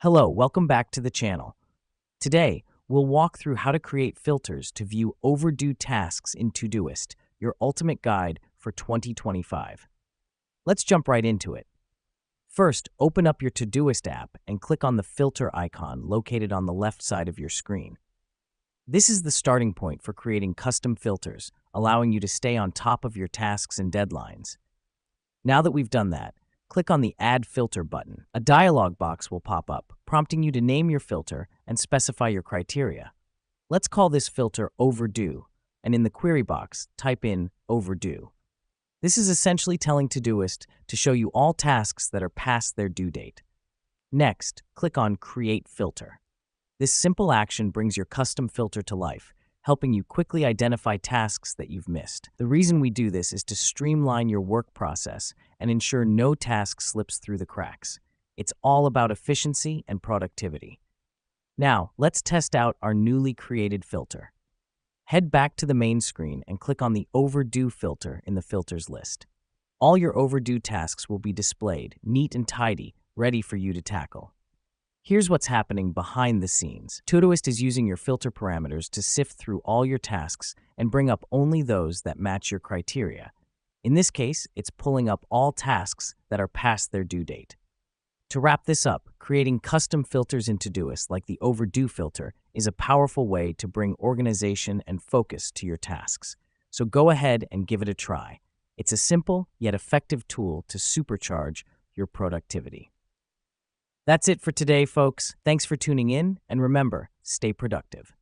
Hello, welcome back to the channel. Today, we'll walk through how to create filters to view overdue tasks in Todoist, your ultimate guide for 2025. Let's jump right into it. First, open up your Todoist app and click on the filter icon located on the left side of your screen. This is the starting point for creating custom filters, allowing you to stay on top of your tasks and deadlines. Now that we've done that, click on the Add Filter button. A dialog box will pop up, prompting you to name your filter and specify your criteria. Let's call this filter Overdue, and in the query box, type in Overdue. This is essentially telling Todoist to show you all tasks that are past their due date. Next, click on Create Filter. This simple action brings your custom filter to life, helping you quickly identify tasks that you've missed. The reason we do this is to streamline your work process and ensure no task slips through the cracks. It's all about efficiency and productivity. Now, let's test out our newly created filter. Head back to the main screen and click on the Overdue filter in the filters list. All your overdue tasks will be displayed, neat and tidy, ready for you to tackle. Here's what's happening behind the scenes. Todoist is using your filter parameters to sift through all your tasks and bring up only those that match your criteria. In this case, it's pulling up all tasks that are past their due date. To wrap this up, creating custom filters in Todoist like the Overdue filter is a powerful way to bring organization and focus to your tasks. So go ahead and give it a try. It's a simple yet effective tool to supercharge your productivity. That's it for today, folks. Thanks for tuning in, and remember, stay productive.